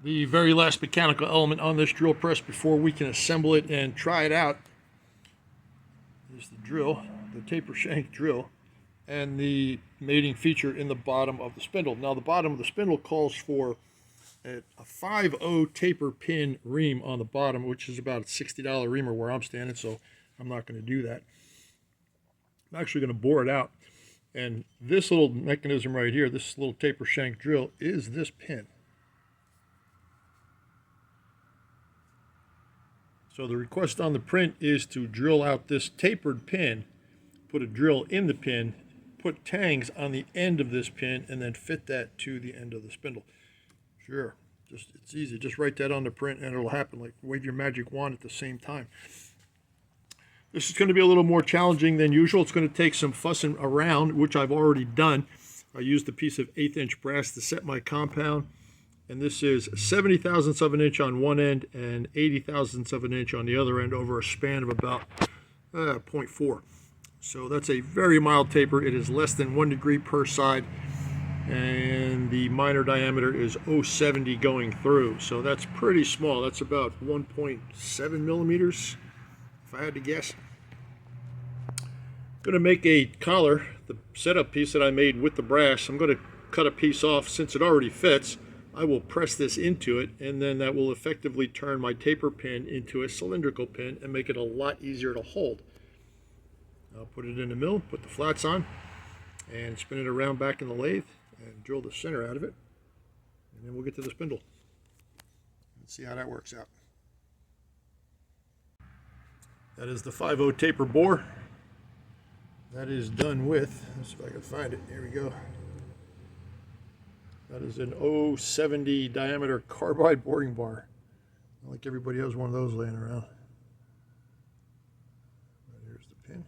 The very last mechanical element on this drill press before we can assemble it and try it out is the drill, the taper shank drill, and the mating feature in the bottom of the spindle. Now the bottom of the spindle calls for a 5/0 taper pin ream on the bottom, which is about a $60 reamer where I'm standing, so I'm not going to do that. I'm actually going to bore it out. And this little mechanism right here, this little taper shank drill, is this pin. So the request on the print is to drill out this tapered pin, put a drill in the pin, put tangs on the end of this pin, and then fit that to the end of the spindle. Sure, it's easy. Just write that on the print and it'll happen. Like wave your magic wand at the same time. This is going to be a little more challenging than usual. It's going to take some fussing around, which I've already done. I used a piece of 1/8 inch brass to set my compound. And this is 70 thousandths of an inch on one end and 80 thousandths of an inch on the other end over a span of about 0.4. So that's a very mild taper. It is less than 1 degree per side. And the minor diameter is 0.70 going through. So that's pretty small. That's about 1.7 millimeters, if I had to guess. I'm going to make a collar, the setup piece that I made with the brass. I'm going to cut a piece off since it already fits. I will press this into it, and then that will effectively turn my taper pin into a cylindrical pin and make it a lot easier to hold. I'll put it in the mill, put the flats on, and spin it around back in the lathe and drill the center out of it. And then we'll get to the spindle. Let's see how that works out. That is the 5/0 taper bore. That is done with, let's see if I can find it. Here we go. That is an 0.70 diameter carbide boring bar. I like everybody has one of those laying around. Here's the pin.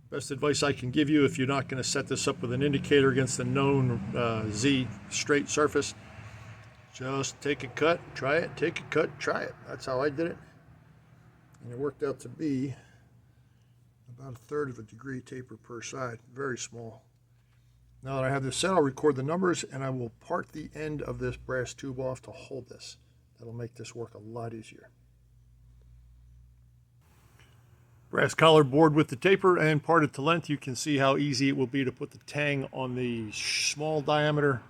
Best advice I can give you if you're not going to set this up with an indicator against a known Z straight surface, just take a cut, try it, take a cut, try it. That's how I did it. And it worked out to be about 1/3 of a degree taper per side, very small. Now that I have this set, I'll record the numbers and I will part the end of this brass tube off to hold this. That'll make this work a lot easier. Brass collar bored with the taper and parted to length. You can see how easy it will be to put the tang on the small diameter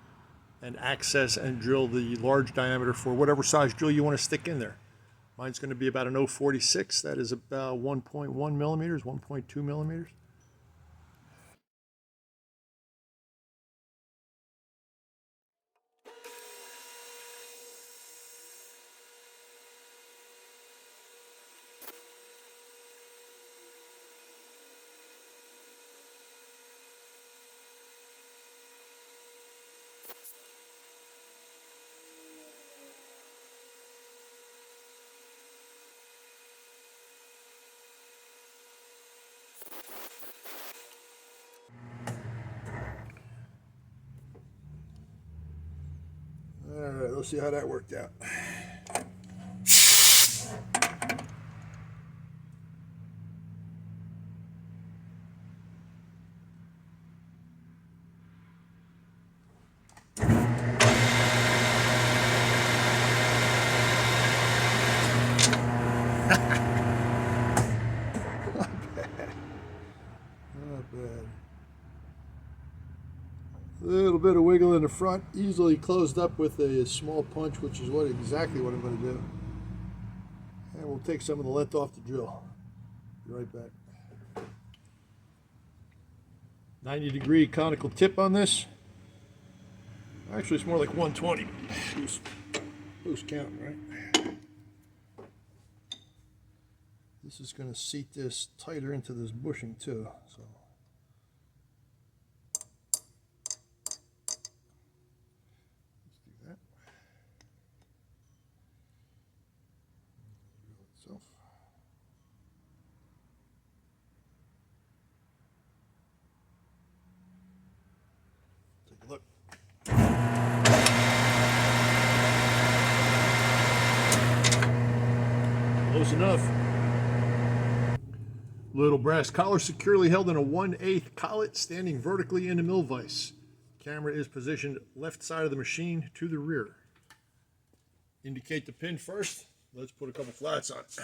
and access and drill the large diameter for whatever size drill you want to stick in there. Mine's going to be about an 0.46. That is about 1.1 millimeters, 1.2 millimeters. All right, let's see how that worked out. Not bad. A little bit of wiggle in the front, easily closed up with a small punch, which is exactly what I'm going to do. And we'll take some of the length off the drill. Be right back. 90-degree conical tip on this. Actually, it's more like 120. Loose count, right? This is going to seat this tighter into this bushing too. So. Take a look. Close enough. Little brass collar securely held in a 1/8 collet standing vertically in the mill vise. Camera is positioned left side of the machine to the rear. Indicate the pin first. Let's put a couple flats on it.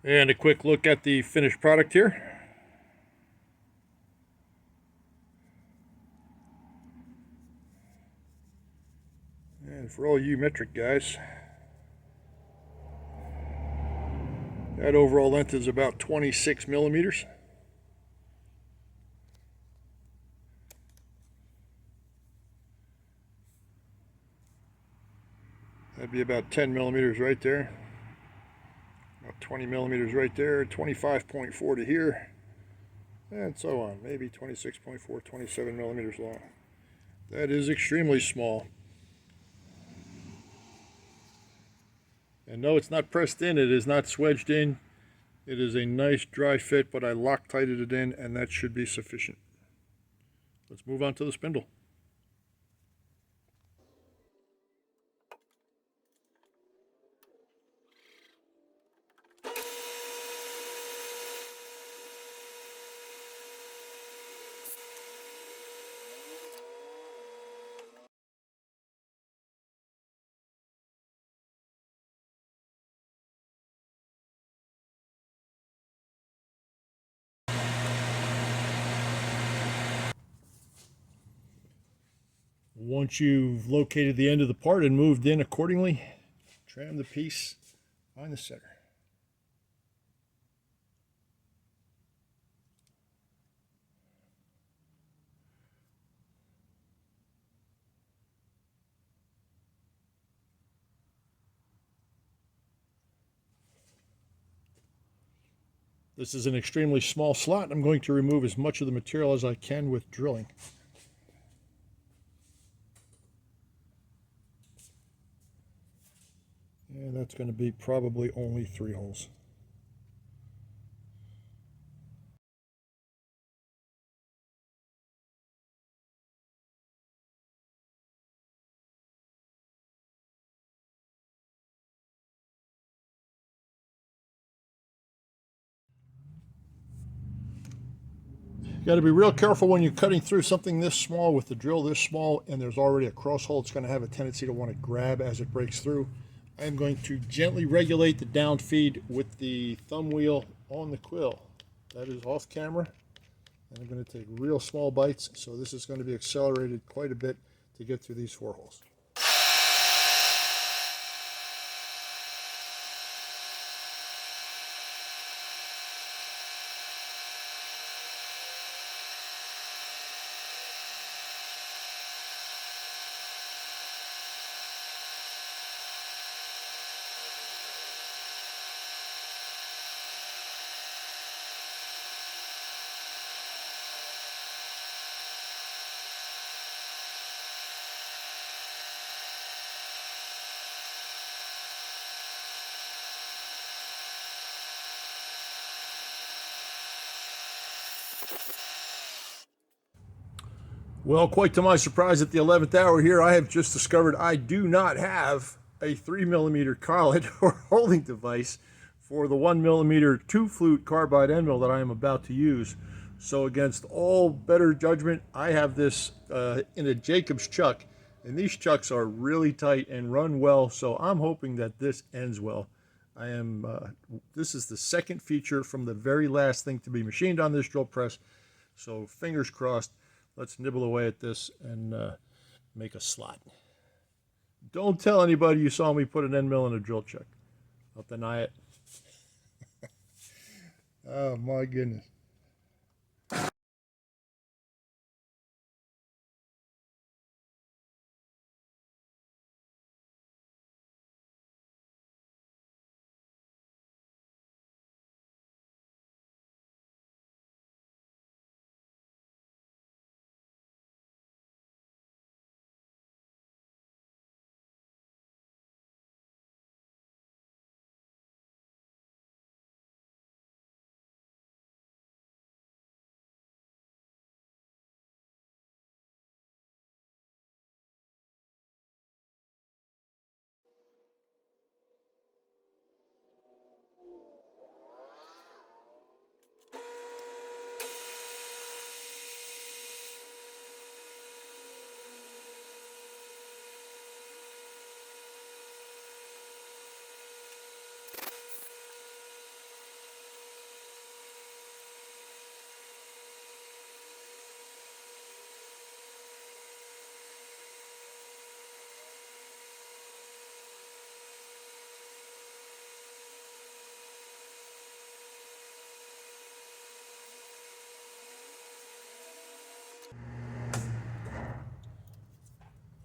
And a quick look at the finished product here. And for all you metric guys, that overall length is about 26 millimeters. That'd be about 10 millimeters right there. About 20 millimeters right there, 25.4 to here, and so on. Maybe 26.4, 27 millimeters long. That is extremely small. And no, it's not pressed in, it is not swedged in. It is a nice dry fit, but I Loctited it in, and that should be sufficient. Let's move on to the spindle. Once you've located the end of the part and moved in accordingly, tram the piece on the center. This is an extremely small slot. I'm going to remove as much of the material as I can with drilling. And that's going to be probably only 3 holes. You got to be real careful when you're cutting through something this small with the drill this small and there's already a cross hole. It's going to have a tendency to want to grab as it breaks through. I'm going to gently regulate the down feed with the thumb wheel on the quill. That is off camera. And I'm going to take real small bites, so this is going to be accelerated quite a bit to get through these 4 holes. Well, quite to my surprise at the 11th hour here, I have just discovered I do not have a 3mm collet or holding device for the 1mm 2-flute carbide end mill that I am about to use. So against all better judgment, I have this in a Jacobs chuck, and these chucks are really tight and run well, so I'm hoping that this ends well. This is the second feature from the very last thing to be machined on this drill press, so fingers crossed. Let's nibble away at this and make a slot. Don't tell anybody you saw me put an end mill in a drill chuck. I'll deny it. Oh my goodness.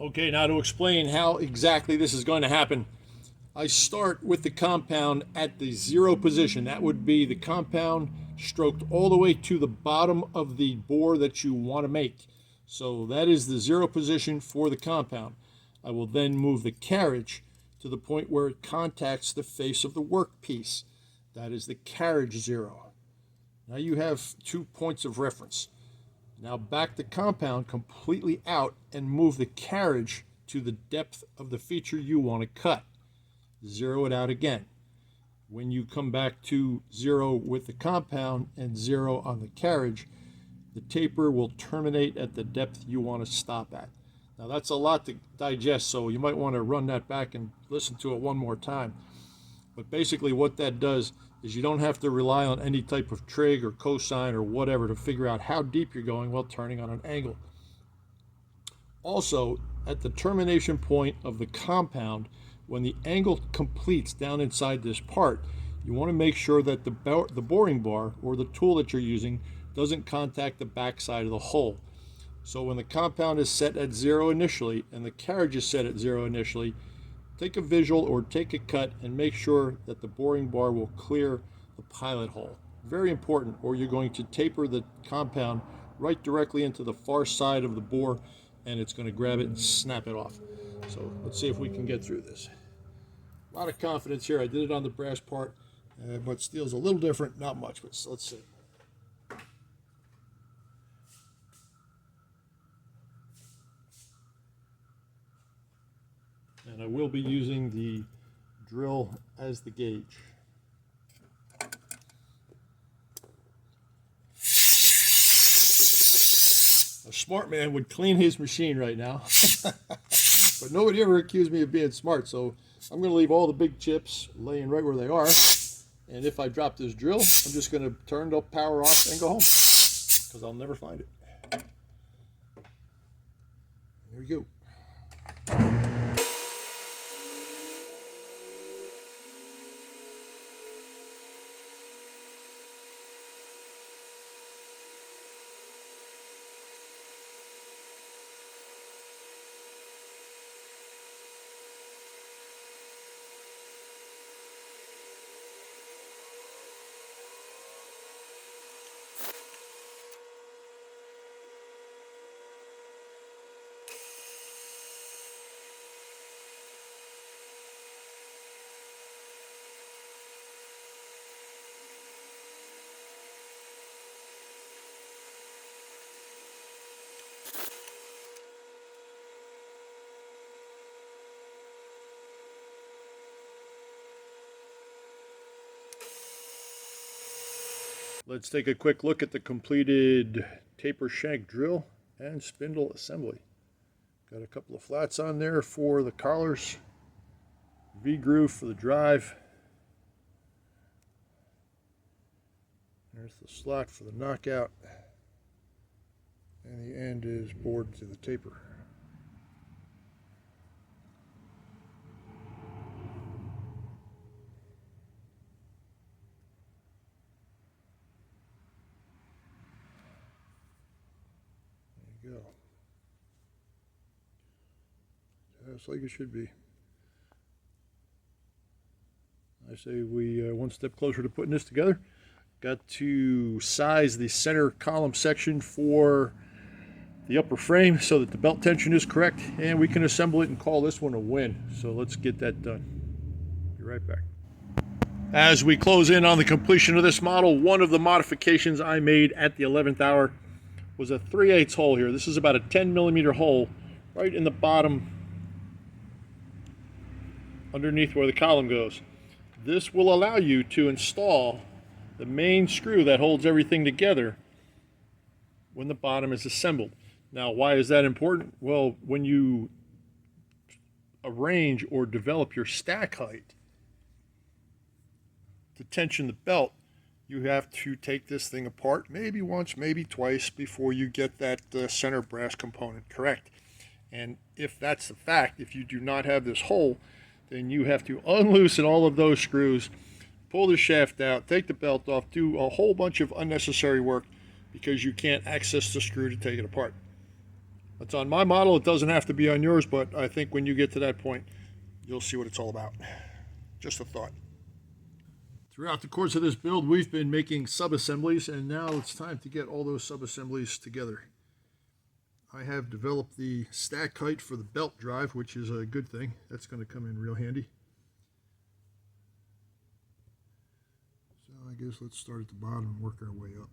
Okay, now to explain how exactly this is going to happen, I start with the compound at the 0 position. That would be the compound stroked all the way to the bottom of the bore that you want to make. So that is the 0 position for the compound. I will then move the carriage to the point where it contacts the face of the workpiece. That is the carriage 0. Now you have 2 points of reference. Now back the compound completely out and move the carriage to the depth of the feature you want to cut. 0 it out again. When you come back to 0 with the compound and 0 on the carriage, the taper will terminate at the depth you want to stop at. Now that's a lot to digest, so you might want to run that back and listen to it one more time. But basically what that does is you don't have to rely on any type of trig or cosine or whatever to figure out how deep you're going while turning on an angle. Also, at the termination point of the compound, when the angle completes down inside this part, you want to make sure that the boring bar or the tool that you're using doesn't contact the back side of the hole. So when the compound is set at 0 initially and the carriage is set at 0 initially, take a visual or take a cut and make sure that the boring bar will clear the pilot hole. Very important, or you're going to taper the compound right directly into the far side of the bore and it's going to grab it and snap it off. So let's see if we can get through this. A lot of confidence here. I did it on the brass part, but steel's a little different, not much, but let's see. And I will be using the drill as the gauge. A smart man would clean his machine right now, but nobody ever accused me of being smart, so I'm going to leave all the big chips laying right where they are, and if I drop this drill, I'm just going to turn the power off and go home, because I'll never find it. There we go. Let's take a quick look at the completed taper shank drill and spindle assembly. Got a couple of flats on there for the collars, V-groove for the drive. There's the slot for the knockout, and the end is bored to the taper. There you go. Just like it should be. I say we one step closer to putting this together. Got to size the center column section for the upper frame so that the belt tension is correct, and we can assemble it and call this one a win. So let's get that done. Be right back. As we close in on the completion of this model, one of the modifications I made at the 11th hour was a 3/8 hole here. This is about a 10mm hole right in the bottom underneath where the column goes. This will allow you to install the main screw that holds everything together when the bottom is assembled. Now, why is that important? Well, when you arrange or develop your stack height to tension the belt, you have to take this thing apart maybe once, maybe twice before you get that center brass component correct. And if that's the fact, if you do not have this hole, then you have to unloosen all of those screws, pull the shaft out, take the belt off, do a whole bunch of unnecessary work because you can't access the screw to take it apart. That's on my model. It doesn't have to be on yours, but I think when you get to that point, you'll see what it's all about. Just a thought. Throughout the course of this build, we've been making sub-assemblies, and now it's time to get all those sub-assemblies together. I have developed the stack height for the belt drive, which is a good thing. That's going to come in real handy. So I guess let's start at the bottom and work our way up.